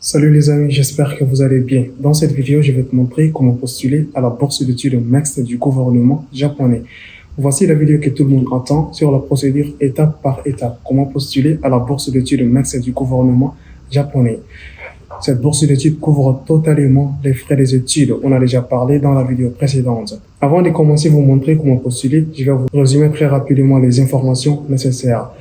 Salut les amis, j'espère que vous allez bien. Dans cette vidéo, je vais te montrer comment postuler à la bourse d'études mixte du gouvernement japonais. Voici la vidéo que tout le monde attend sur la procédure étape par étape. Comment postuler à la bourse d'études mixte du gouvernement japonais. Cette bourse d'études couvre totalement les frais des études. On a déjà parlé dans la vidéo précédente. Avant de commencer à vous montrer comment postuler, je vais vous résumer très rapidement les informations nécessaires.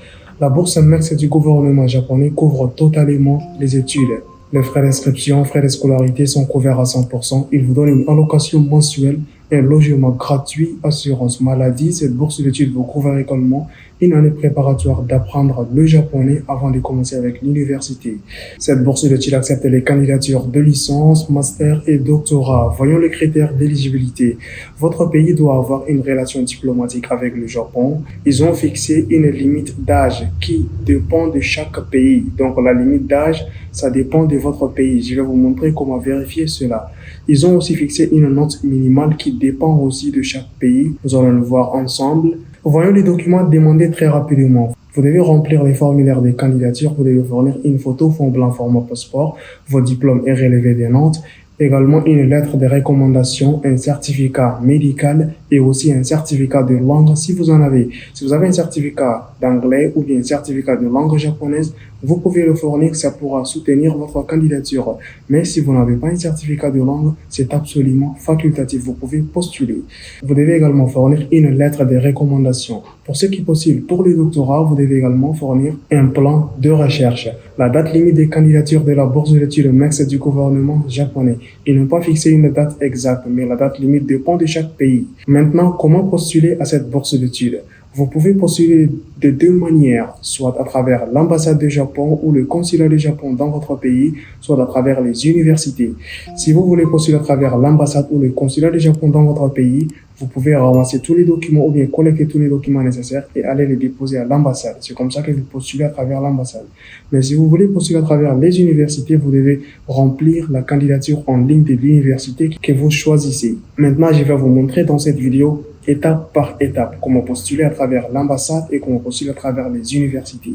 La bourse mixte du gouvernement japonais couvre totalement les études. Les frais d'inscription, frais de scolarité sont couverts à 100%. Il vous donne une allocation mensuelle, un logement gratuit, assurance maladie. Cette bourse d'études vous couvre également une année préparatoire d'apprendre le japonais avant de commencer avec l'université. Cette bourse d'études accepte les candidatures de licence, master et doctorat. Voyons les critères d'éligibilité. Votre pays doit avoir une relation diplomatique avec le Japon. Ils ont fixé une limite d'âge qui dépend de chaque pays. Donc la limite d'âge, ça dépend de votre pays. Je vais vous montrer comment vérifier cela. Ils ont aussi fixé une note minimale qui dépend aussi de chaque pays. Nous allons le voir ensemble. Voyons les documents demandés très rapidement. Vous devez remplir les formulaires des candidatures. Vous devez fournir une photo fond blanc format passeport, vos diplômes et relevés des notes, également une lettre de recommandation, un certificat médical et aussi un certificat de langue si vous en avez. Si vous avez un certificat d'anglais ou bien un certificat de langue japonaise, vous pouvez le fournir, ça pourra soutenir votre candidature. Mais si vous n'avez pas un certificat de langue, c'est absolument facultatif. Vous pouvez postuler. Vous devez également fournir une lettre de recommandation. Pour ceux qui postulent pour le doctorat, vous devez également fournir un plan de recherche. La date limite des candidatures de la bourse d'études mixte du gouvernement japonais. Ils n'ont pas fixé une date exacte, mais la date limite dépend de chaque pays. Maintenant, comment postuler à cette bourse d'études? Vous pouvez postuler de deux manières, soit à travers l'ambassade du Japon ou le consulat du Japon dans votre pays, soit à travers les universités. Si vous voulez postuler à travers l'ambassade ou le consulat du Japon dans votre pays, vous pouvez ramasser tous les documents ou bien collecter tous les documents nécessaires et aller les déposer à l'ambassade. C'est comme ça que vous postulez à travers l'ambassade. Mais si vous voulez postuler à travers les universités, vous devez remplir la candidature en ligne de l'université que vous choisissez. Maintenant, je vais vous montrer dans cette vidéo étape par étape, comment postuler à travers l'ambassade et comment postuler à travers les universités.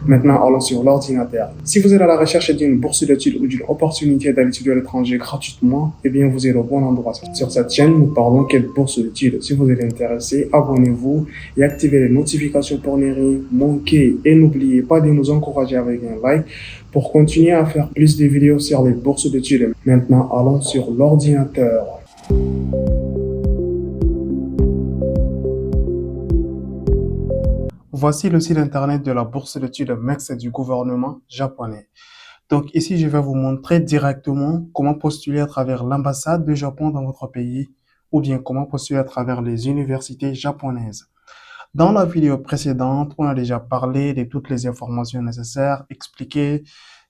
Maintenant, allons sur l'ordinateur. Si vous êtes à la recherche d'une bourse d'études ou d'une opportunité d'aller étudier à l'étranger gratuitement, eh bien, vous êtes au bon endroit. Sur cette chaîne, nous parlons quelle bourse d'études. Si vous êtes intéressé, abonnez-vous et activez les notifications pour ne rien manquer. Et n'oubliez pas de nous encourager avec un like pour continuer à faire plus de vidéos sur les bourses d'études. Maintenant, allons sur l'ordinateur. Voici le site internet de la bourse d'études mixte du gouvernement japonais. Donc ici, je vais vous montrer directement comment postuler à travers l'ambassade du Japon dans votre pays ou bien comment postuler à travers les universités japonaises. Dans la vidéo précédente, on a déjà parlé de toutes les informations nécessaires, expliqué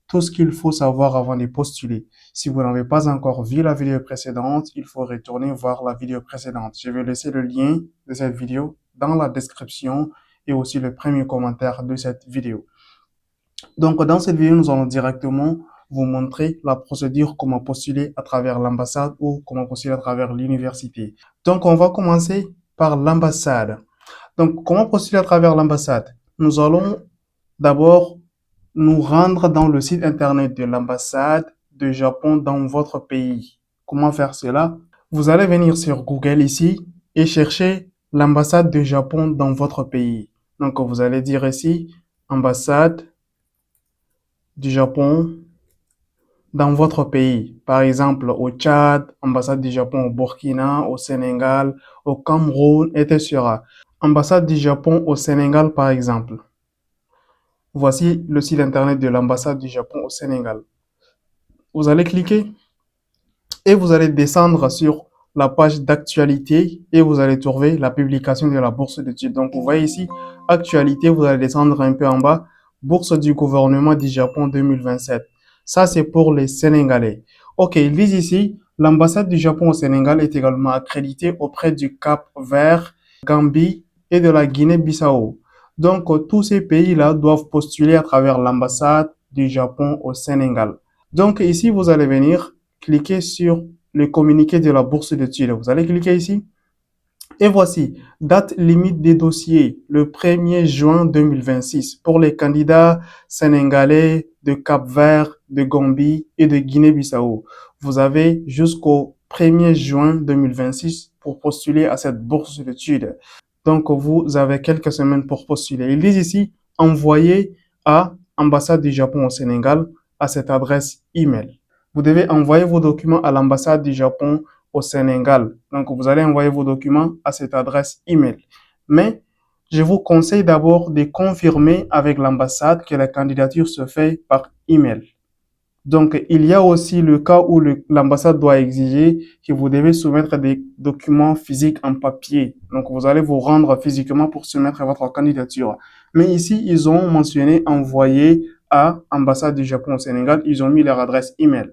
tout ce qu'il faut savoir avant de postuler. Si vous n'avez pas encore vu la vidéo précédente, il faut retourner voir la vidéo précédente. Je vais laisser le lien de cette vidéo dans la description et aussi le premier commentaire de cette vidéo. Donc, dans cette vidéo, nous allons directement vous montrer la procédure, comment postuler à travers l'ambassade ou comment postuler à travers l'université. Donc, on va commencer par l'ambassade. Donc, comment postuler à travers l'ambassade? Nous allons d'abord nous rendre dans le site internet de l'ambassade de Japon dans votre pays. Comment faire cela? Vous allez venir sur Google ici et chercher l'ambassade de Japon dans votre pays. Donc, vous allez dire ici, ambassade du Japon dans votre pays. Par exemple, au Tchad, ambassade du Japon au Burkina, au Sénégal, au Cameroun, etc. Ambassade du Japon au Sénégal, par exemple. Voici le site internet de l'ambassade du Japon au Sénégal. Vous allez cliquer et vous allez descendre sur la page d'actualité et vous allez trouver la publication de la bourse d'études. Donc, vous voyez ici, actualité, vous allez descendre un peu en bas, bourse du gouvernement du Japon 2027. Ça, c'est pour les Sénégalais. Ok, ils disent ici, l'ambassade du Japon au Sénégal est également accréditée auprès du Cap-Vert, Gambie et de la Guinée-Bissau. Donc, tous ces pays-là doivent postuler à travers l'ambassade du Japon au Sénégal. Donc, ici, vous allez venir cliquez sur le communiqué de la bourse d'études. Vous allez cliquer ici Et voici, date limite des dossiers, le 1er juin 2026 pour les candidats sénégalais de Cap-Vert, de Gambie et de Guinée-Bissau. Vous avez jusqu'au 1er juin 2026 pour postuler à cette bourse d'études. Donc, vous avez quelques semaines pour postuler. Ils disent ici, envoyez à l'ambassade du Japon au Sénégal à cette adresse email. Vous devez envoyer vos documents à l'ambassade du Japon au Sénégal. Donc, vous allez envoyer vos documents à cette adresse email. Mais, je vous conseille d'abord de confirmer avec l'ambassade que la candidature se fait par email. Donc, il y a aussi le cas où l'ambassade doit exiger que vous devez soumettre des documents physiques en papier. Donc, vous allez vous rendre physiquement pour soumettre votre candidature. Mais ici, ils ont mentionné envoyer à l'ambassade du Japon au Sénégal. Ils ont mis leur adresse email.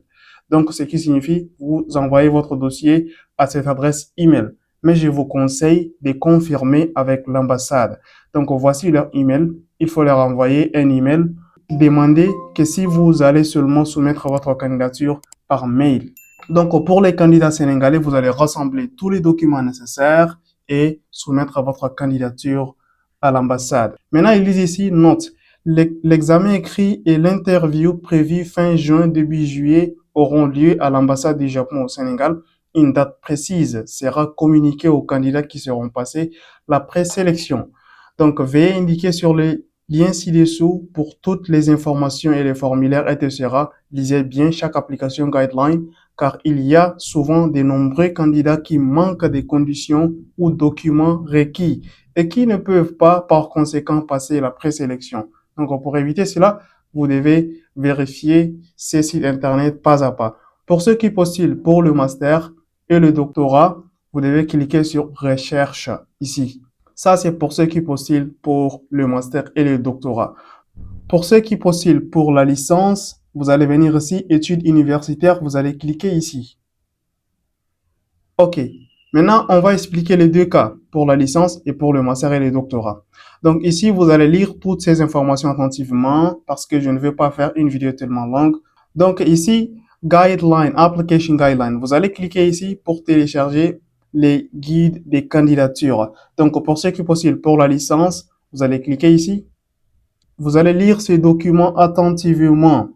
Donc, ce qui signifie vous envoyez votre dossier à cette adresse email. Mais je vous conseille de confirmer avec l'ambassade. Donc, voici leur email. Il faut leur envoyer un email. Demandez que si vous allez seulement soumettre votre candidature par mail. Donc, pour les candidats sénégalais, vous allez rassembler tous les documents nécessaires et soumettre votre candidature à l'ambassade. Maintenant, ils disent ici, note, l'examen écrit et l'interview prévue fin juin, début juillet auront lieu à l'ambassade du Japon au Sénégal. Une date précise sera communiquée aux candidats qui seront passés la présélection. Donc, veuillez indiquer sur le lien ci-dessous pour toutes les informations et les formulaires, etc. Lisez bien chaque application guideline car il y a souvent de nombreux candidats qui manquent des conditions ou documents requis et qui ne peuvent pas par conséquent passer la présélection. Donc pour éviter cela, vous devez vérifier ces sites internet pas à pas. Pour ceux qui postulent pour le master et le doctorat, vous devez cliquer sur recherche ici. Ça, c'est pour ceux qui postulent pour le master et le doctorat. Pour ceux qui postulent pour la licence, vous allez venir ici, études universitaires, vous allez cliquer ici. OK. Maintenant, on va expliquer les deux cas, pour la licence et pour le master et le doctorat. Donc ici, vous allez lire toutes ces informations attentivement parce que je ne veux pas faire une vidéo tellement longue. Donc ici, Guideline, Application Guideline. Vous allez cliquer ici pour télécharger les guides des candidatures. Donc pour ceux qui postulent pour la licence, vous allez cliquer ici. Vous allez lire ces documents attentivement.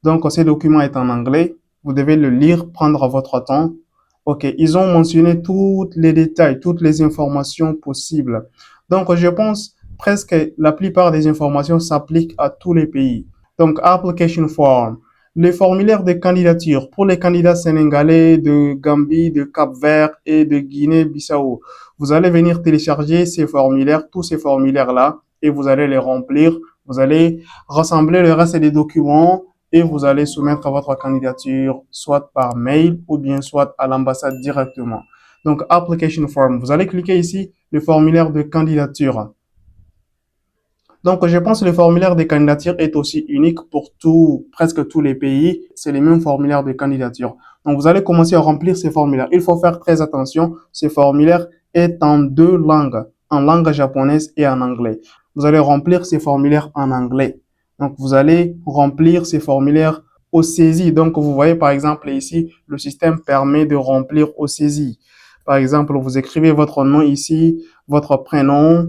Donc, ce document est en anglais. Vous devez le lire, prendre votre temps. OK, ils ont mentionné tous les détails, toutes les informations possibles. Donc, je pense presque la plupart des informations s'appliquent à tous les pays. Donc, application form. Les formulaires de candidature pour les candidats sénégalais de Gambie, de Cap-Vert et de Guinée-Bissau. Vous allez venir télécharger ces formulaires, tous ces formulaires-là, et vous allez les remplir. Vous allez rassembler le reste des documents et vous allez soumettre votre candidature soit par mail ou bien soit à l'ambassade directement. Donc, application form. Vous allez cliquer ici, le formulaire de candidature. Donc, je pense que le formulaire de candidature est aussi unique pour presque tous les pays. C'est les mêmes formulaires de candidature. Donc, vous allez commencer à remplir ces formulaires. Il faut faire très attention. Ce formulaire est en deux langues, en langue japonaise et en anglais. Vous allez remplir ces formulaires en anglais. Donc, vous allez remplir ces formulaires au saisi. Donc, vous voyez, par exemple, ici, le système permet de remplir au saisi. Par exemple, vous écrivez votre nom ici, votre prénom,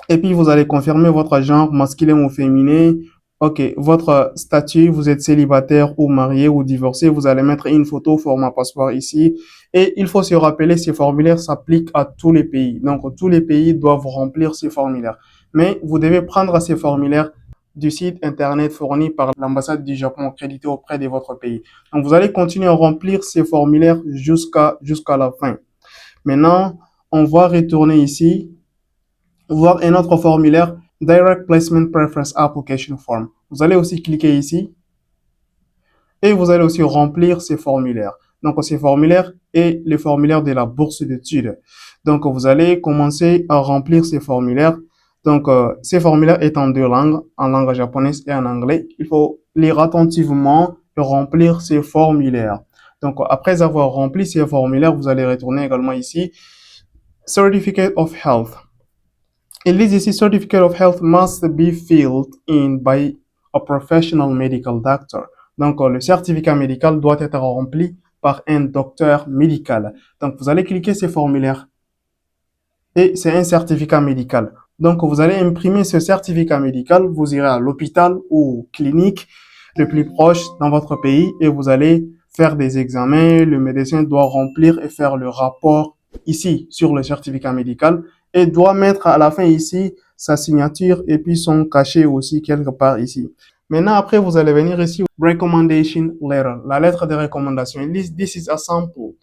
et puis, vous allez confirmer votre genre masculin ou féminin. OK, votre statut, vous êtes célibataire ou marié ou divorcé. Vous allez mettre une photo format passeport ici. Et il faut se rappeler, ces formulaires s'appliquent à tous les pays. Donc, tous les pays doivent remplir ces formulaires. Mais vous devez prendre ces formulaires du site internet fourni par l'ambassade du Japon accrédité auprès de votre pays. Donc, vous allez continuer à remplir ces formulaires jusqu'à la fin. Maintenant, on va retourner ici voir un autre formulaire, Direct Placement Preference Application Form. Vous allez aussi cliquer ici et vous allez aussi remplir ces formulaires. Donc, ces formulaires est le formulaire de la bourse d'études. Donc, vous allez commencer à remplir ces formulaires. Donc, ces formulaires est en deux langues, en langue japonaise et en anglais. Il faut lire attentivement et remplir ces formulaires. Donc, après avoir rempli ces formulaires, vous allez retourner également ici, Certificate of Health. It lists ici, Certificate of Health must be filled in by a professional medical doctor. Donc, le certificat médical doit être rempli par un docteur médical. Donc, vous allez cliquer ces formulaires. et c'est un certificat médical. Donc, vous allez imprimer ce certificat médical, vous irez à l'hôpital ou clinique le plus proche dans votre pays et vous allez faire des examens. Le médecin doit remplir et faire le rapport ici sur le certificat médical et doit mettre à la fin ici sa signature et puis son cachet aussi quelque part ici. Maintenant, après, vous allez venir ici, recommendation letter, la lettre de recommandation. This is a sample.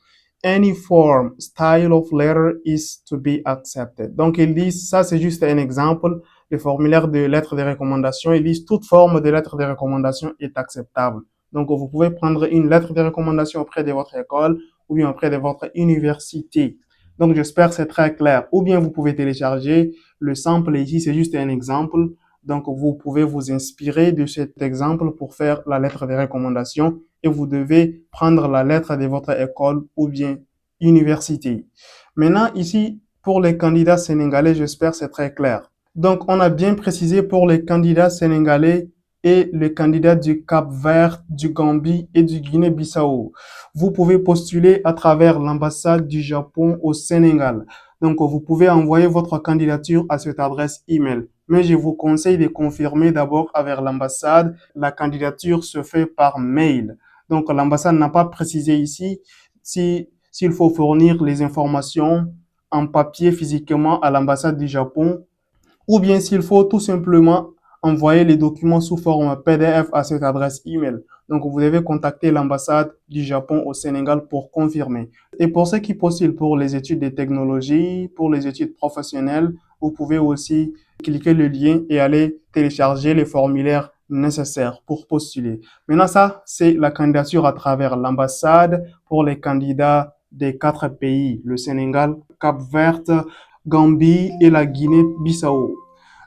Any form, style of letter is to be accepted. Donc, ils disent, ça c'est juste un exemple, le formulaire de lettre de recommandation. Ils disent, toute forme de lettre de recommandation est acceptable. Donc, vous pouvez prendre une lettre de recommandation auprès de votre école ou bien auprès de votre université. Donc, j'espère que c'est très clair. Ou bien vous pouvez télécharger le sample ici, c'est juste un exemple. Donc, vous pouvez vous inspirer de cet exemple pour faire la lettre de recommandation et vous devez prendre la lettre de votre école ou bien université. Maintenant, ici, pour les candidats sénégalais, j'espère que c'est très clair. Donc, on a bien précisé pour les candidats sénégalais et les candidats du Cap-Vert, du Gambie et du Guinée-Bissau. Vous pouvez postuler à travers l'ambassade du Japon au Sénégal. Donc, vous pouvez envoyer votre candidature à cette adresse email. Mais je vous conseille de confirmer d'abord avec l'ambassade. La candidature se fait par mail. Donc, l'ambassade n'a pas précisé ici s'il faut fournir les informations en papier physiquement à l'ambassade du Japon ou bien s'il faut tout simplement envoyer les documents sous forme PDF à cette adresse email. Donc, vous devez contacter l'ambassade du Japon au Sénégal pour confirmer. Et pour ceux qui postulent pour les études de technologie, pour les études professionnelles, vous pouvez aussi cliquer le lien et aller télécharger les formulaires nécessaires pour postuler. Maintenant, ça, c'est la candidature à travers l'ambassade pour les candidats des 4 pays, le Sénégal, Cap-Vert, Gambie et la Guinée-Bissau.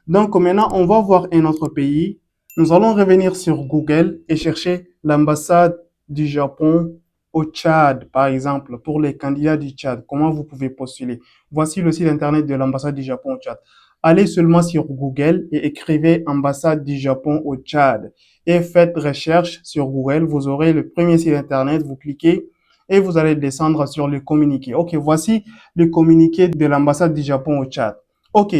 Donc maintenant, on va voir un autre pays. Nous allons revenir sur Google et chercher l'ambassade du Japon au Tchad, par exemple, pour les candidats du Tchad. Comment vous pouvez postuler? Voici le site internet de l'ambassade du Japon au Tchad. Allez seulement sur Google et écrivez ambassade du Japon au Tchad et faites recherche sur Google. Vous aurez le premier site internet, vous cliquez et vous allez descendre sur le communiqué. Ok, voici le communiqué de l'ambassade du Japon au Tchad. Ok,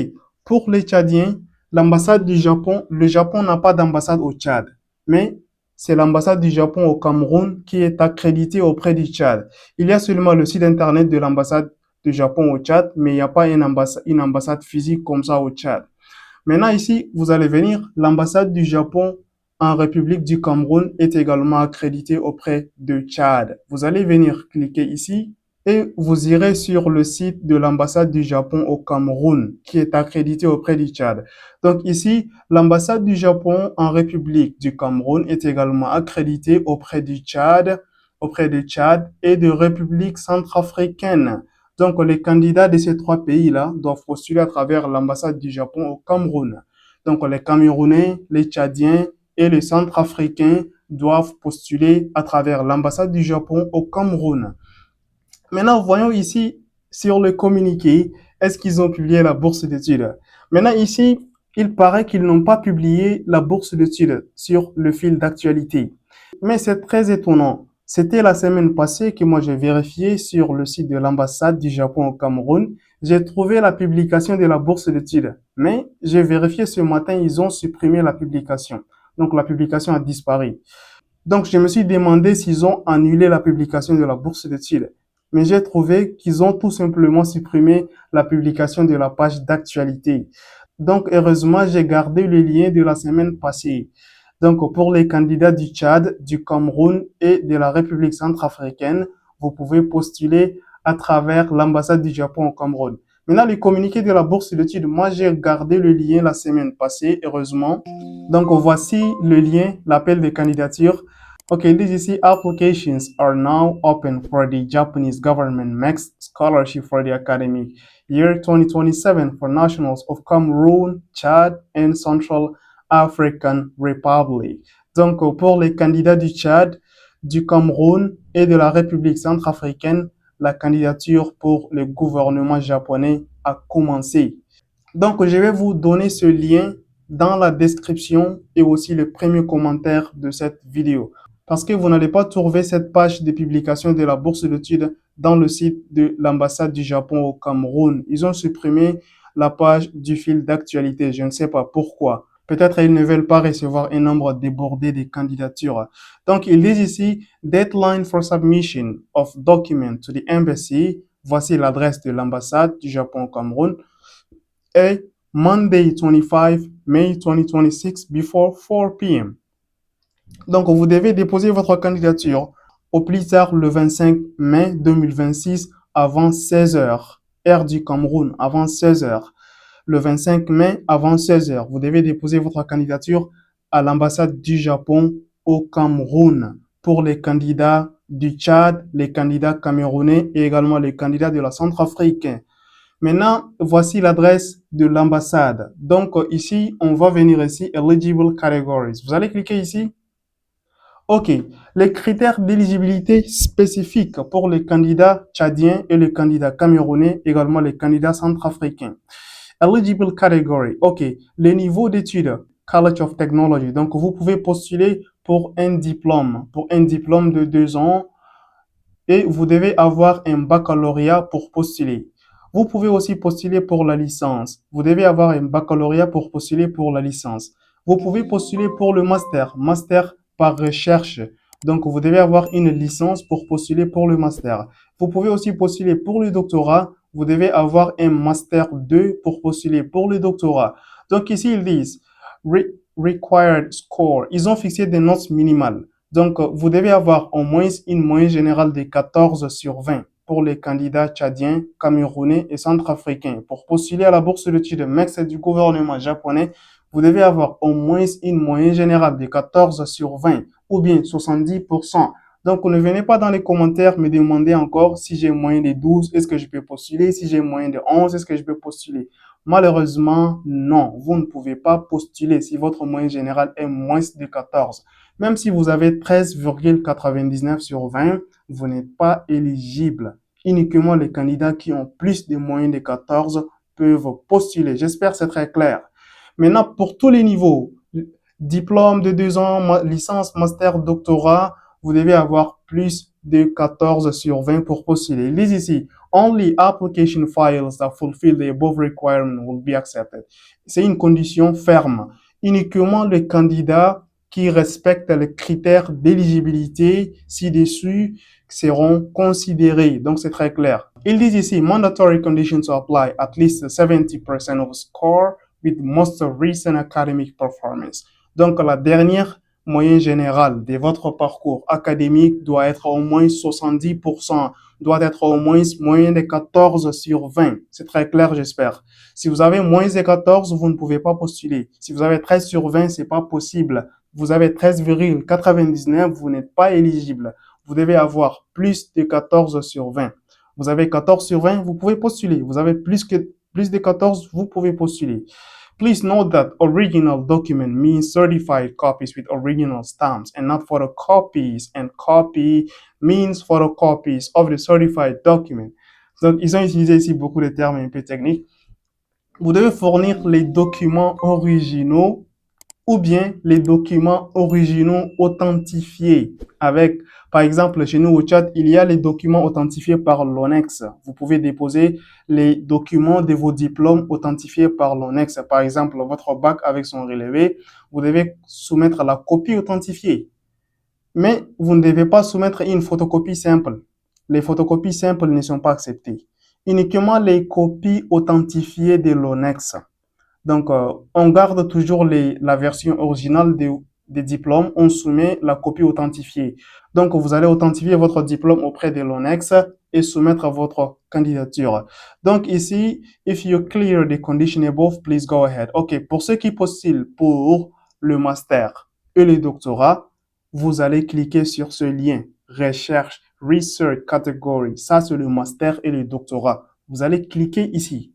pour les Tchadiens, l'ambassade du Japon, le Japon n'a pas d'ambassade au Tchad, mais c'est l'ambassade du Japon au Cameroun qui est accréditée auprès du Tchad. Il y a seulement le site internet de l'ambassade du Japon au Tchad, mais il n'y a pas une ambassade physique comme ça au Tchad. Maintenant ici, vous allez venir, l'ambassade du Japon en République du Cameroun est également accréditée auprès de Tchad. Vous allez venir cliquer ici et vous irez sur le site de l'ambassade du Japon au Cameroun qui est accrédité auprès du Tchad. Donc ici, l'ambassade du Japon en République du Cameroun est également accréditée auprès du Tchad, auprès du Tchad et de République centrafricaine. Donc les candidats de ces 3 pays-là doivent postuler à travers l'ambassade du Japon au Cameroun. Donc les Camerounais, les Tchadiens et les Centrafricains doivent postuler à travers l'ambassade du Japon au Cameroun. Maintenant, voyons ici sur le communiqué, est-ce qu'ils ont publié la bourse d'études? Maintenant, ici, il paraît qu'ils n'ont pas publié la bourse d'études sur le fil d'actualité. Mais c'est très étonnant. C'était la semaine passée que moi j'ai vérifié sur le site de l'ambassade du Japon au Cameroun. J'ai trouvé la publication de la bourse d'études. Mais j'ai vérifié ce matin, ils ont supprimé la publication. Donc la publication a disparu. Donc je me suis demandé s'ils ont annulé la publication de la bourse d'études. Mais j'ai trouvé qu'ils ont tout simplement supprimé la publication de la page d'actualité. Donc heureusement, j'ai gardé le lien de la semaine passée. Donc pour les candidats du Tchad, du Cameroun et de la République centrafricaine, vous pouvez postuler à travers l'ambassade du Japon au Cameroun. Maintenant, le communiqué de la bourse d'études, moi j'ai gardé le lien la semaine passée, heureusement. Donc voici le lien, l'appel de candidature. Okay, this is the applications are now open for the Japanese government makes scholarship for the academic year 2027 for nationals of Cameroon, Chad and Central African Republic. Donc, pour les candidats du Tchad, du Cameroun et de la République centrafricaine, la candidature pour le gouvernement japonais a commencé. Donc, je vais vous donner ce lien dans la description et aussi le premier commentaire de cette vidéo. parce que vous n'allez pas trouver cette page de publication de la bourse d'études dans le site de l'ambassade du Japon au Cameroun. Ils ont supprimé la page du fil d'actualité. Je ne sais pas pourquoi. Peut-être ils ne veulent pas recevoir un nombre débordé de candidatures. Donc, ils disent ici, deadline for submission of document to the embassy. Voici l'adresse de l'ambassade du Japon au Cameroun. Et Monday 25 May 2026 before 4 p.m. Donc, vous devez déposer votre candidature au plus tard le 25 mai 2026 avant 16 heures, heure du Cameroun, avant 16 heures. Le 25 mai avant 16 heures, vous devez déposer votre candidature à l'ambassade du Japon au Cameroun pour les candidats du Tchad, les candidats camerounais et également les candidats de la Centrafrique. Maintenant, voici l'adresse de l'ambassade. Donc, ici, on va venir ici, Eligible Categories. Vous allez cliquer ici. OK. Les critères d'éligibilité spécifiques pour les candidats tchadiens et les candidats camerounais, également les candidats centrafricains. Eligible category. OK. Les niveaux d'études. College of Technology. Donc, vous pouvez postuler pour un diplôme de 2 ans et vous devez avoir un baccalauréat pour postuler. Vous pouvez aussi postuler pour la licence. Vous devez avoir un baccalauréat pour postuler pour la licence. Vous pouvez postuler pour le master par recherche. Donc, vous devez avoir une licence pour postuler pour le master. Vous pouvez aussi postuler pour le doctorat. Vous devez avoir un master 2 pour postuler pour le doctorat. Donc, ici, ils disent required score. Ils ont fixé des notes minimales. Donc, vous devez avoir au moins une moyenne générale de 14 sur 20 pour les candidats tchadiens, camerounais et centrafricains. Pour postuler à la bourse d'études mixte du gouvernement japonais, vous devez avoir au moins une moyenne générale de 14 sur 20 ou bien 70%. Donc, ne venez pas dans les commentaires me demander encore si j'ai moins de 12, est-ce que je peux postuler? Si j'ai moins de 11, est-ce que je peux postuler? Malheureusement, non, vous ne pouvez pas postuler si votre moyenne générale est moins de 14. Même si vous avez 13,99 sur 20, vous n'êtes pas éligible. Uniquement les candidats qui ont plus de moyenne de 14 peuvent postuler. J'espère que c'est très clair. Maintenant, pour tous les niveaux, diplôme de 2 ans, licence, master, doctorat, vous devez avoir plus de 14 sur 20 pour postuler. Ils disent ici, only application files that fulfill the above requirement will be accepted. C'est une condition ferme. Uniquement les candidats qui respectent les critères d'éligibilité ci-dessus seront considérés. Donc, c'est très clair. Ils disent ici, mandatory conditions to apply at least 70% of score with most recent academic performance. Donc, la dernière moyenne générale de votre parcours académique doit être au moins 70%, doit être au moins moyenne de 14 sur 20. C'est très clair, j'espère. Si vous avez moins de 14, vous ne pouvez pas postuler. Si vous avez 13 sur 20, c'est pas possible. Vous avez 13,99, vous n'êtes pas éligible. Vous devez avoir plus de 14 sur 20. Vous avez 14 sur 20, vous pouvez postuler. Vous avez plus de 14, vous pouvez postuler. Please note that original document means certified copies with original stamps and not photocopies, and copy means photocopies of the certified document. Donc, ils ont utilisé ici beaucoup de termes un peu techniques. Vous devez fournir les documents originaux ou bien les documents originaux authentifiés avec, par exemple, chez nous au Tchad, il y a les documents authentifiés par l'ONEX. Vous pouvez déposer les documents de vos diplômes authentifiés par l'ONEX. Par exemple, votre bac avec son relevé, vous devez soumettre la copie authentifiée. Mais vous ne devez pas soumettre une photocopie simple. Les photocopies simples ne sont pas acceptées. Uniquement les copies authentifiées de l'ONEX. Donc, on garde toujours la version originale des diplômes, on soumet la copie authentifiée. Donc, vous allez authentifier votre diplôme auprès de l'ONEX et soumettre votre candidature. Donc, ici, if you clear the condition above, please go ahead. OK, pour ceux qui postulent pour le master et le doctorat, vous allez cliquer sur ce lien, recherche, research category. Ça, c'est le master et le doctorat. Vous allez cliquer ici.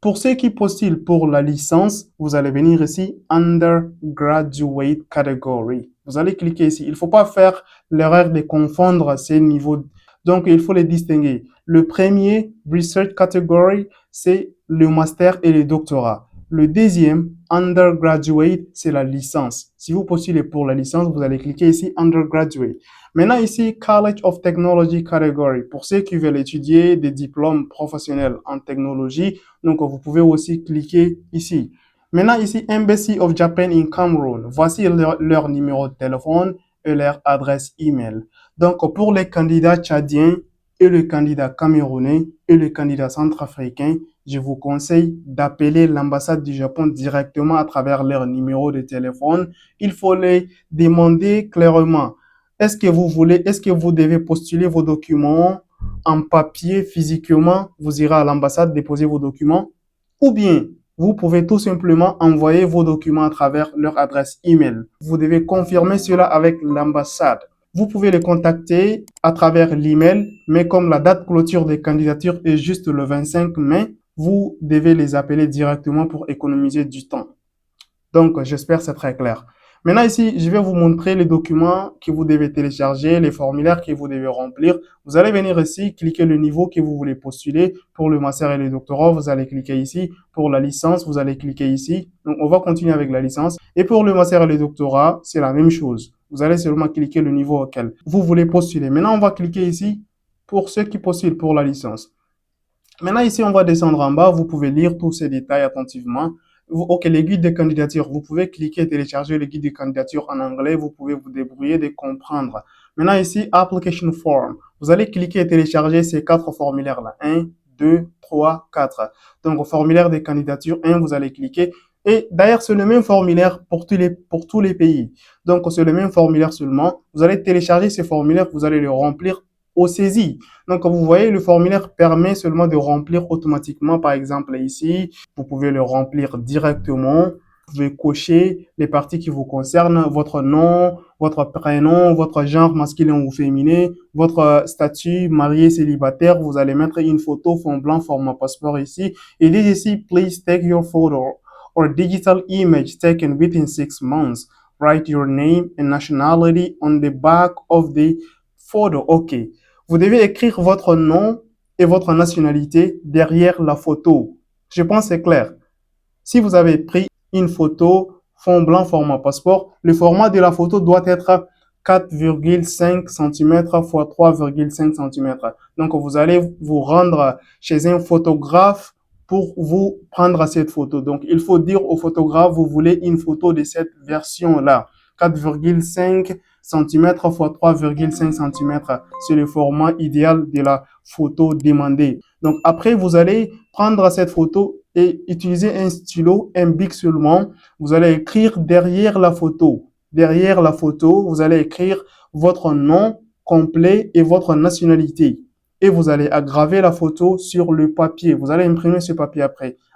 Pour ceux qui postulent pour la licence, vous allez venir ici, Undergraduate Category. Vous allez cliquer ici. Il ne faut pas faire l'erreur de confondre ces niveaux. Donc, il faut les distinguer. Le premier, Research Category, c'est le master et le doctorat. Le deuxième, undergraduate, c'est la licence. Si vous postulez pour la licence, vous allez cliquer ici, undergraduate. Maintenant ici, College of Technology Category. Pour ceux qui veulent étudier des diplômes professionnels en technologie, donc vous pouvez aussi cliquer ici. Maintenant ici, Embassy of Japan in Cameroon. Voici leur numéro de téléphone et leur adresse email. Donc pour les candidats tchadiens et le candidat camerounais et le candidat centrafricain, je vous conseille d'appeler l'ambassade du Japon directement à travers leur numéro de téléphone. Il faut les demander clairement. Est-ce que vous devez postuler vos documents en papier, physiquement, vous irez à l'ambassade déposer vos documents, ou bien vous pouvez tout simplement envoyer vos documents à travers leur adresse email. Vous devez confirmer cela avec l'ambassade. Vous pouvez les contacter à travers l'email, mais comme la date clôture des candidatures est juste le 25 mai, vous devez les appeler directement pour économiser du temps. Donc, j'espère que c'est très clair. Maintenant, ici, je vais vous montrer les documents que vous devez télécharger, les formulaires que vous devez remplir. Vous allez venir ici, cliquer le niveau que vous voulez postuler. Pour le master et le doctorat, vous allez cliquer ici. Pour la licence, vous allez cliquer ici. Donc, on va continuer avec la licence. Et pour le master et le doctorat, c'est la même chose. Vous allez seulement cliquer le niveau auquel vous voulez postuler. Maintenant, on va cliquer ici pour ceux qui postulent pour la licence. Maintenant, ici, on va descendre en bas. Vous pouvez lire tous ces détails attentivement. OK, les guides de candidature. Vous pouvez cliquer et télécharger le guide de candidature en anglais. Vous pouvez vous débrouiller de comprendre. Maintenant, ici, Application Form. Vous allez cliquer et télécharger ces 4 formulaires-là. 1, 2, 3, 4. Donc, au formulaire de candidature 1, vous allez cliquer. Et d'ailleurs, c'est le même formulaire pour tous les pays. Donc, c'est le même formulaire seulement. Vous allez télécharger ces formulaires, vous allez les remplir au saisie. Donc, vous voyez, le formulaire permet seulement de remplir automatiquement. Par exemple, ici, vous pouvez le remplir directement. Vous pouvez cocher les parties qui vous concernent, votre nom, votre prénom, votre genre masculin ou féminin, votre statut marié, célibataire. Vous allez mettre une photo fond blanc, format passeport ici. Il dit ici, please take your photo or digital image taken within 6 months. Write your name and nationality on the back of the photo. OK. Vous devez écrire votre nom et votre nationalité derrière la photo. Je pense que c'est clair. Si vous avez pris une photo fond blanc format passeport, le format de la photo doit être 4,5 cm x 3,5 cm. Donc, vous allez vous rendre chez un photographe pour vous prendre cette photo. Donc, il faut dire au photographe, vous voulez une photo de cette version-là. 4,5 cm x 3,5 cm. C'est le format idéal de la photo demandée. Donc, après, vous allez prendre cette photo et utiliser un stylo, un bic seulement. Vous allez écrire derrière la photo. Derrière la photo, vous allez écrire votre nom complet et votre nationalité. Et vous allez aggraver la photo sur le papier. Vous allez imprimer ce papier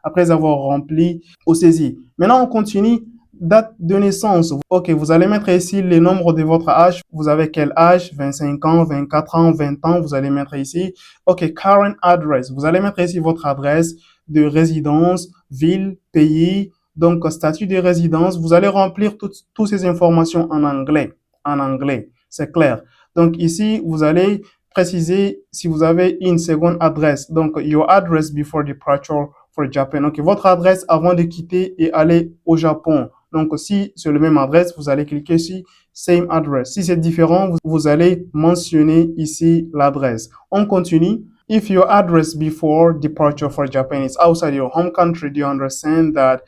après avoir rempli au saisie. Maintenant, on continue. Date de naissance. OK, vous allez mettre ici le nombre de votre âge. Vous avez quel âge? 25 ans, 24 ans, 20 ans. Vous allez mettre ici. OK, current address. Vous allez mettre ici votre adresse de résidence, ville, pays. Donc, statut de résidence. Vous allez remplir toutes ces informations en anglais. En anglais. C'est clair. Donc, ici, vous allez préciser si vous avez une seconde adresse. Donc, your address before departure for Japan. OK, votre adresse avant de quitter et aller au Japon. Donc, si c'est la même adresse, vous allez cliquer sur Same Address. Si c'est différent, vous allez mentionner ici l'adresse. On continue. If your address before departure for Japan is outside your home country, do you understand that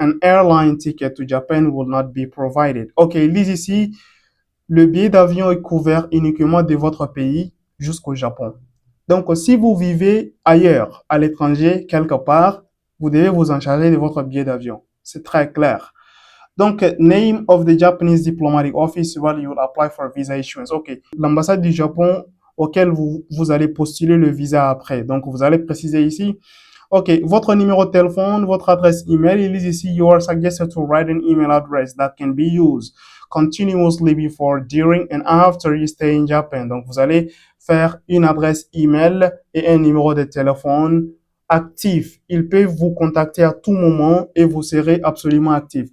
an airline ticket to Japan will not be provided? OK, ils disent ici, le billet d'avion est couvert uniquement de votre pays jusqu'au Japon. Donc, si vous vivez ailleurs, à l'étranger, quelque part, vous devez vous en charger de votre billet d'avion. C'est très clair. Donc, name of the Japanese diplomatic office where you will apply for visa issuance. OK. L'ambassade du Japon auquel vous allez postuler le visa après. Donc, vous allez préciser ici. OK. Votre numéro de téléphone, votre adresse email. Il est ici, you are suggested to write an email address that can be used continuously before, during and after you stay in Japan. Donc, vous allez faire une adresse email et un numéro de téléphone actif. Ils peuvent vous contacter à tout moment et vous serez absolument actif.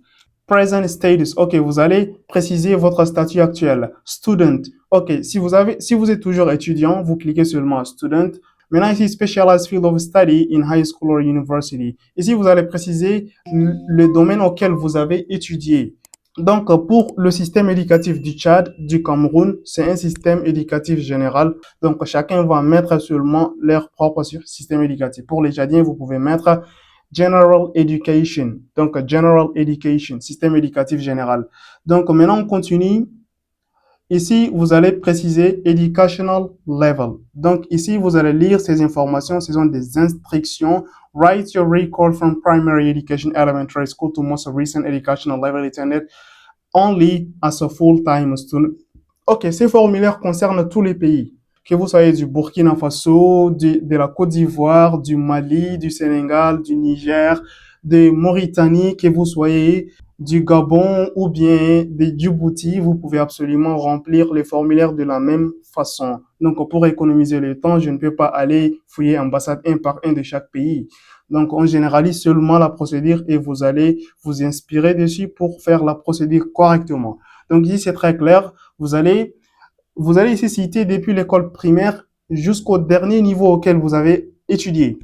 Present status. OK, vous allez préciser votre statut actuel. Student. OK, si vous êtes toujours étudiant, vous cliquez seulement student. Maintenant, ici, specialized field of study in high school or university. Ici, vous allez préciser le domaine auquel vous avez étudié. Donc, pour le système éducatif du Tchad, du Cameroun, c'est un système éducatif général. Donc, chacun va mettre seulement leur propre système éducatif. Pour les Tchadiens, vous pouvez mettre General Education. Donc, General Education, système éducatif général. Donc, maintenant, on continue. Ici, vous allez préciser Educational Level. Donc, ici, vous allez lire ces informations. Ce sont des instructions. Write your record from primary education elementary school to most recent educational level attended only as a full-time student. Ok, ces formulaires concernent tous les pays. Que vous soyez du Burkina Faso, de la Côte d'Ivoire, du Mali, du Sénégal, du Niger, de Mauritanie, que vous soyez du Gabon ou bien de Djibouti, vous pouvez absolument remplir les formulaires de la même façon. Donc, pour économiser le temps, je ne peux pas aller fouiller ambassade un par un de chaque pays. Donc, on généralise seulement la procédure et vous allez vous inspirer dessus pour faire la procédure correctement. Donc, ici, c'est très clair. Vous allez ici citer depuis l'école primaire jusqu'au dernier niveau auquel vous avez étudié.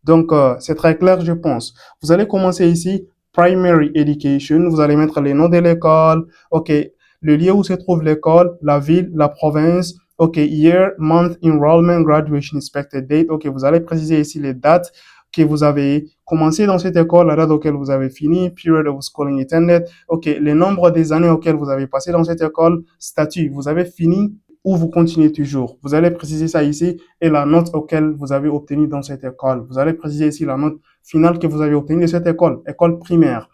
Donc, c'est très clair, je pense. Vous allez commencer ici, Primary Education. Vous allez mettre les noms de l'école. OK, le lieu où se trouve l'école, la ville, la province. OK, year, month, enrollment, graduation, expected date. OK, vous allez préciser ici les dates que vous avez commencé dans cette école, la date auquel vous avez fini, period of schooling attended. OK, le nombre des années auxquelles vous avez passé dans cette école, statut, vous avez fini ou vous continuez toujours. Vous allez préciser ça ici et la note auquel vous avez obtenu dans cette école. Vous allez préciser ici la note finale que vous avez obtenue de cette école, école primaire.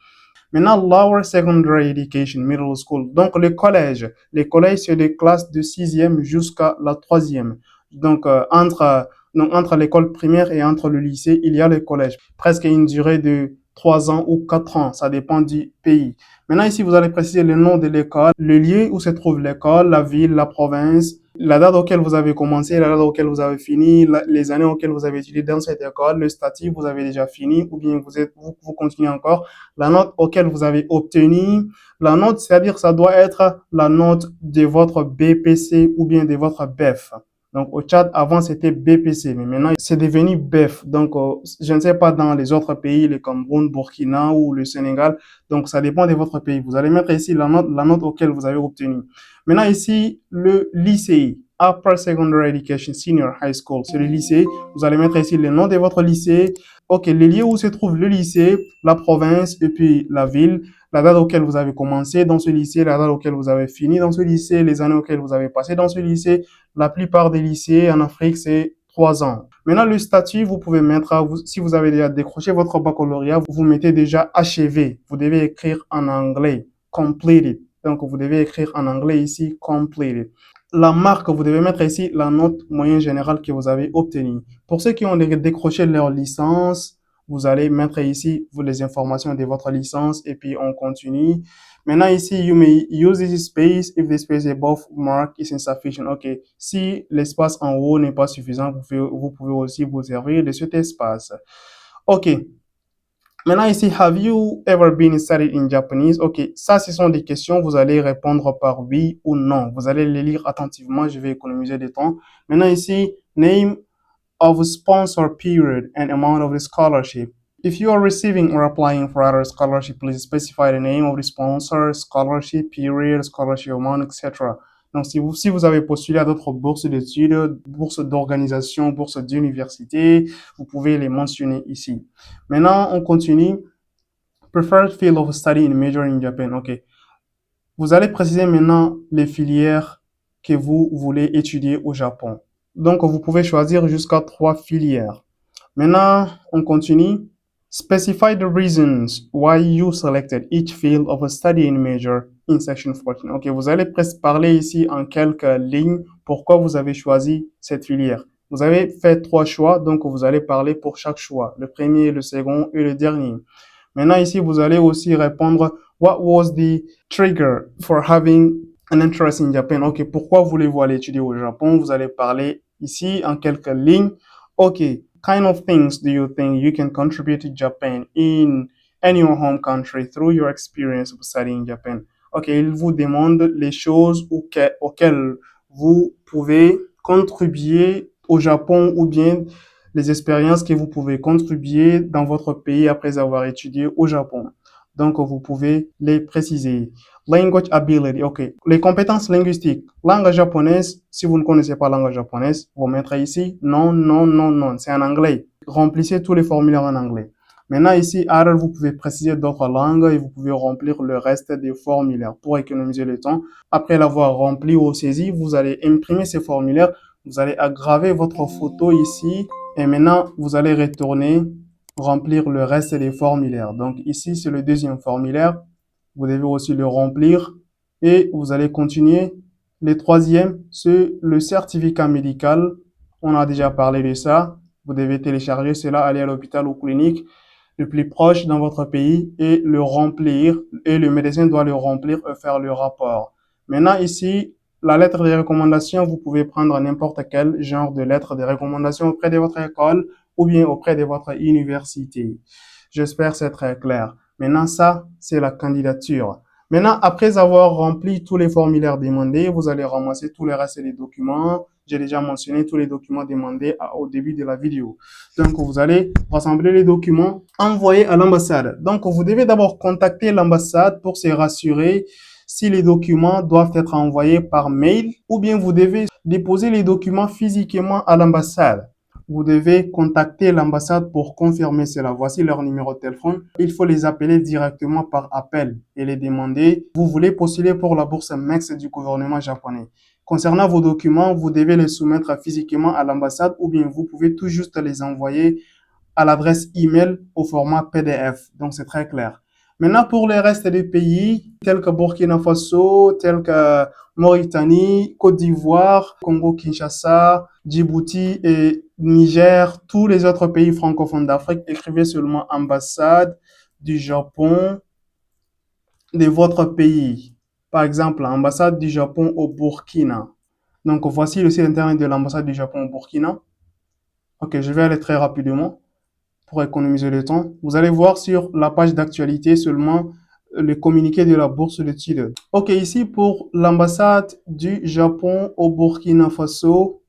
Maintenant, lower secondary education, middle school. Donc, le collège. Les collèges, c'est des classes de 6e jusqu'à la 3e. Donc, entre l'école primaire et entre le lycée, il y a le collège. Presque une durée de 3 ans ou 4 ans. Ça dépend du pays. Maintenant, ici, vous allez préciser le nom de l'école, le lieu où se trouve l'école, la ville, la province, la date auquel vous avez commencé, la date auquel vous avez fini, les années auxquelles vous avez étudié dans cette école, le statut, vous avez déjà fini ou bien vous continuez encore, la note auquel vous avez obtenu, la note, c'est-à-dire ça doit être la note de votre BPC ou bien de votre BEF. Donc, au Tchad, avant, c'était BPC, mais maintenant, c'est devenu BEF. Donc, je ne sais pas dans les autres pays, le Cameroun, Burkina ou le Sénégal. Donc, ça dépend de votre pays. Vous allez mettre ici la note auquel vous avez obtenu. Maintenant, ici, le lycée. Upper Secondary Education, Senior High School. C'est le lycée. Vous allez mettre ici le nom de votre lycée. OK, le lieu où se trouve le lycée, la province et puis la ville, la date auquel vous avez commencé dans ce lycée, la date auquel vous avez fini dans ce lycée, les années auxquelles vous avez passé dans ce lycée. La plupart des lycées en Afrique, c'est 3 ans. Maintenant, le statut, vous pouvez mettre, si vous avez déjà décroché votre baccalauréat, vous mettez déjà achevé. Vous devez écrire en anglais, completed. Donc, vous devez écrire en anglais ici, completed. La marque, vous devez mettre ici la note moyenne générale que vous avez obtenue. Pour ceux qui ont décroché leur licence, vous allez mettre ici les informations de votre licence et puis on continue. Maintenant ici, you may use this space if the space above mark is insufficient. OK. Si l'espace en haut n'est pas suffisant, vous pouvez aussi vous servir de cet espace. OK. Maintenant ici, have you ever been studied in Japanese? OK, ça ce sont des questions, vous allez répondre par oui ou non. Vous allez les lire attentivement, je vais économiser du temps. Maintenant ici, name of sponsor period and amount of the scholarship. If you are receiving or applying for other scholarship, please specify the name of the sponsor, scholarship period, scholarship amount, etc. Donc, si vous avez postulé à d'autres bourses d'études, bourses d'organisation, bourses d'université, vous pouvez les mentionner ici. Maintenant, on continue. Preferred field of study in major in Japan. OK. Vous allez préciser maintenant les filières que vous voulez étudier au Japon. Donc, vous pouvez choisir jusqu'à 3 filières. Maintenant, on continue. Specify the reasons why you selected each field of a study in major in section 14. OK, vous allez parler ici en quelques lignes pourquoi vous avez choisi cette filière. Vous avez fait 3 choix, donc vous allez parler pour chaque choix, le premier, le second et le dernier. Maintenant, ici, vous allez aussi répondre what was the trigger for having an interest in Japan. OK, pourquoi voulez-vous aller étudier au Japon? Vous allez parler ici en quelques lignes. OK, kind of things do you think you can contribute to Japan in your home country through your experience of studying in Japan? OK, il vous demande les choses auxquelles vous pouvez contribuer au Japon ou bien les expériences que vous pouvez contribuer dans votre pays après avoir étudié au Japon. Donc, vous pouvez les préciser. Language ability, ok. Les compétences linguistiques. Langue japonaise, si vous ne connaissez pas la langue japonaise, vous mettrez ici non, non, non, non. C'est en anglais. Remplissez tous les formulaires en anglais. Maintenant, ici, other, vous pouvez préciser d'autres langues et vous pouvez remplir le reste des formulaires pour économiser le temps. Après l'avoir rempli ou saisi, vous allez imprimer ces formulaires. Vous allez aggraver votre photo ici et maintenant, vous allez retourner remplir le reste des formulaires. Donc ici, c'est le deuxième formulaire. Vous devez aussi le remplir et vous allez continuer. Le troisième, c'est le certificat médical. On a déjà parlé de ça. Vous devez télécharger cela, aller à l'hôpital ou clinique le plus proche dans votre pays et le remplir. Et le médecin doit le remplir et faire le rapport. Maintenant, ici, la lettre de recommandation, vous pouvez prendre n'importe quel genre de lettre de recommandation auprès de votre école ou bien auprès de votre université. J'espère que c'est très clair. Maintenant, ça, c'est la candidature. Maintenant, après avoir rempli tous les formulaires demandés, vous allez ramasser tous les restes des documents. J'ai déjà mentionné tous les documents demandés au début de la vidéo. Donc, vous allez rassembler les documents, envoyer à l'ambassade. Donc, vous devez d'abord contacter l'ambassade pour se rassurer si les documents doivent être envoyés par mail ou bien vous devez déposer les documents physiquement à l'ambassade. Vous devez contacter l'ambassade pour confirmer cela. Voici leur numéro de téléphone. Il faut les appeler directement par appel et les demander. Vous voulez postuler pour la bourse MEX du gouvernement japonais. Concernant vos documents, vous devez les soumettre physiquement à l'ambassade ou bien vous pouvez tout juste les envoyer à l'adresse email au format PDF. Donc, c'est très clair. Maintenant, pour les restes des pays, tels que Burkina Faso, tels que Mauritanie, Côte d'Ivoire, Congo-Kinshasa, Djibouti et Niger, tous les autres pays francophones d'Afrique, écrivez seulement ambassade du Japon de votre pays. Par exemple, ambassade du Japon au Burkina. Donc, voici le site internet de l'ambassade du Japon au Burkina. Ok, je vais aller très rapidement pour économiser le temps. Vous allez voir sur la page d'actualité seulement le communiqué de la bourse d'études. Ok, ici pour l'ambassade du Japon au Burkina Faso,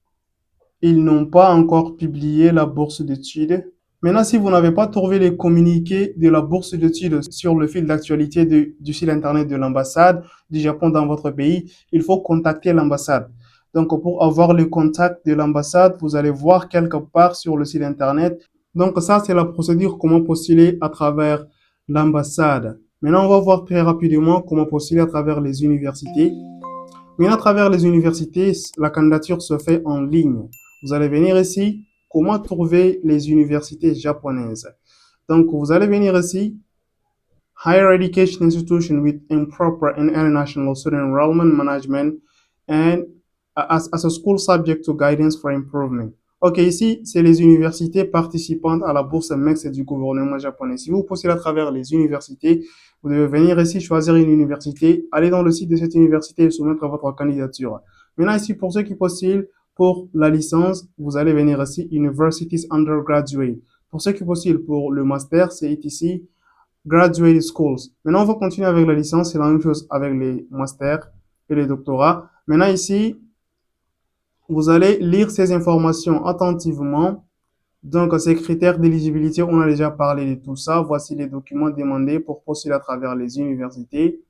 ils n'ont pas encore publié la bourse d'études. Maintenant, si vous n'avez pas trouvé les communiqués de la bourse d'études sur le fil d'actualité du site internet de l'ambassade du Japon dans votre pays, il faut contacter l'ambassade. Donc, pour avoir le contact de l'ambassade, vous allez voir quelque part sur le site internet. Donc, ça, c'est la procédure comment postuler à travers l'ambassade. Maintenant, on va voir très rapidement comment postuler à travers les universités. Maintenant, à travers les universités, la candidature se fait en ligne. Vous allez venir ici, comment trouver les universités japonaises. Donc, vous allez venir ici, Higher Education Institution with Improper and International Student Enrollment Management and as a school subject to guidance for improvement. Ok, ici, c'est les universités participantes à la bourse MEX du gouvernement japonais. Si vous postulez à travers les universités, vous devez venir ici, choisir une université, aller dans le site de cette université et soumettre votre candidature. Maintenant, ici, pour ceux qui postulent pour la licence, vous allez venir ici, Universities Undergraduate. Pour ceux qui postulent pour le master, c'est ici, Graduate Schools. Maintenant, on va continuer avec la licence. C'est la même chose avec les masters et les doctorats. Maintenant, ici, vous allez lire ces informations attentivement. Donc, ces critères d'éligibilité, on a déjà parlé de tout ça. Voici les documents demandés pour postuler à travers les universités.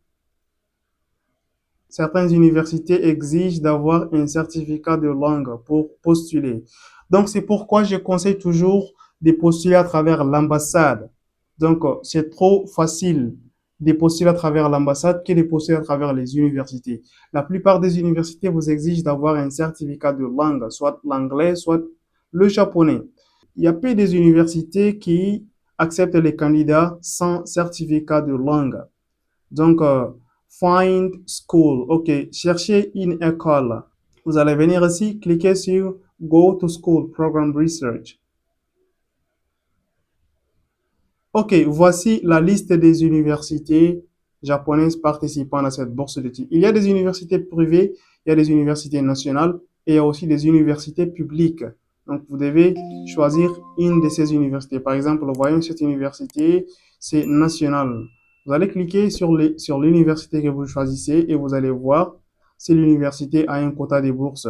Certaines universités exigent d'avoir un certificat de langue pour postuler. Donc, c'est pourquoi je conseille toujours de postuler à travers l'ambassade. Donc, c'est trop facile de postuler à travers l'ambassade que de postuler à travers les universités. La plupart des universités vous exigent d'avoir un certificat de langue, soit l'anglais, soit le japonais. Il y a peu des universités qui acceptent les candidats sans certificat de langue. Donc, find school. OK, cherchez une école. Vous allez venir ici, cliquez sur Go to School Program Research. Ok, voici la liste des universités japonaises participant à cette bourse d'études. Il y a des universités privées, il y a des universités nationales et il y a aussi des universités publiques. Donc, vous devez choisir une de ces universités. Par exemple, voyons cette université, c'est national. Vous allez cliquer sur l'université que vous choisissez et vous allez voir si l'université a un quota de bourse.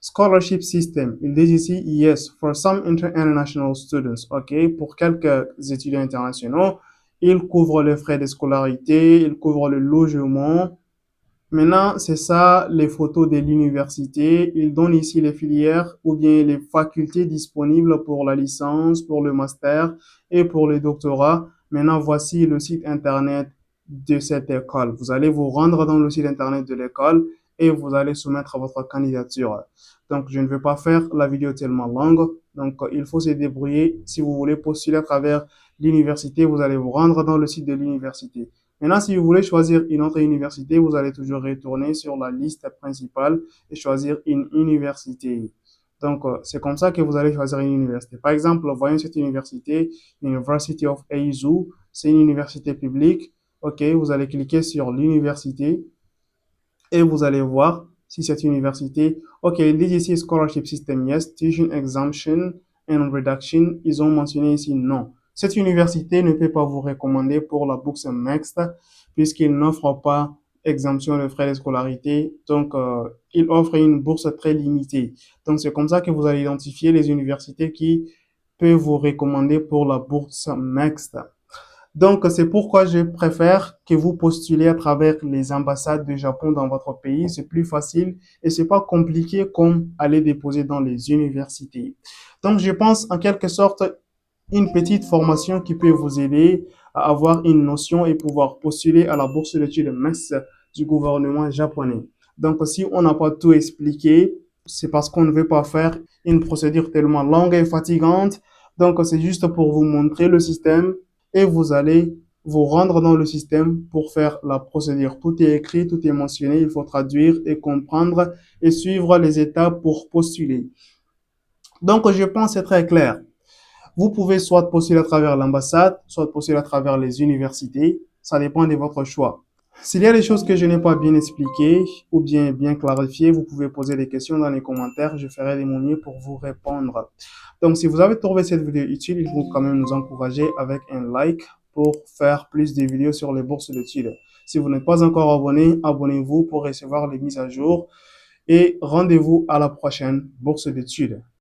Scholarship system. Ils disent ici, yes, for some international students. OK, pour quelques étudiants internationaux, ils couvrent les frais de scolarité, ils couvrent le logement. Maintenant, c'est ça les photos de l'université. Ils donnent ici les filières ou bien les facultés disponibles pour la licence, pour le master et pour le doctorat. Maintenant, voici le site internet de cette école. Vous allez vous rendre dans le site internet de l'école et vous allez soumettre votre candidature. Donc, je ne vais pas faire la vidéo tellement longue. Donc, il faut se débrouiller. Si vous voulez postuler à travers l'université, vous allez vous rendre dans le site de l'université. Maintenant, si vous voulez choisir une autre université, vous allez toujours retourner sur la liste principale et choisir une université. Donc, c'est comme ça que vous allez choisir une université. Par exemple, voyons cette université, University of Aizu. C'est une université publique. OK, vous allez cliquer sur l'université et vous allez voir si cette université, OK, ils disent ici scholarship system, yes, tuition exemption and reduction. Ils ont mentionné ici non. Cette université ne peut pas vous recommander pour la bourse mixte puisqu'il n'offre pas exemption de frais de scolarité. Donc, il offre une bourse très limitée. Donc, c'est comme ça que vous allez identifier les universités qui peuvent vous recommander pour la bourse mixte. Donc, c'est pourquoi je préfère que vous postulez à travers les ambassades du Japon dans votre pays. C'est plus facile et c'est pas compliqué comme aller déposer dans les universités. Donc, je pense en quelque sorte une petite formation qui peut vous aider à avoir une notion et pouvoir postuler à la bourse d'études mixtes du gouvernement japonais. Donc, si on n'a pas tout expliqué, c'est parce qu'on ne veut pas faire une procédure tellement longue et fatigante. Donc, c'est juste pour vous montrer le système et vous allez vous rendre dans le système pour faire la procédure. Tout est écrit, tout est mentionné, il faut traduire et comprendre et suivre les étapes pour postuler. Donc, je pense que c'est très clair. Vous pouvez soit postuler à travers l'ambassade, soit postuler à travers les universités. Ça dépend de votre choix. S'il y a des choses que je n'ai pas bien expliquées ou bien clarifiées, vous pouvez poser des questions dans les commentaires. Je ferai de mon mieux pour vous répondre. Donc, si vous avez trouvé cette vidéo utile, il faut quand même nous encourager avec un like pour faire plus de vidéos sur les bourses d'études. Si vous n'êtes pas encore abonné, abonnez-vous pour recevoir les mises à jour et rendez-vous à la prochaine bourse d'études.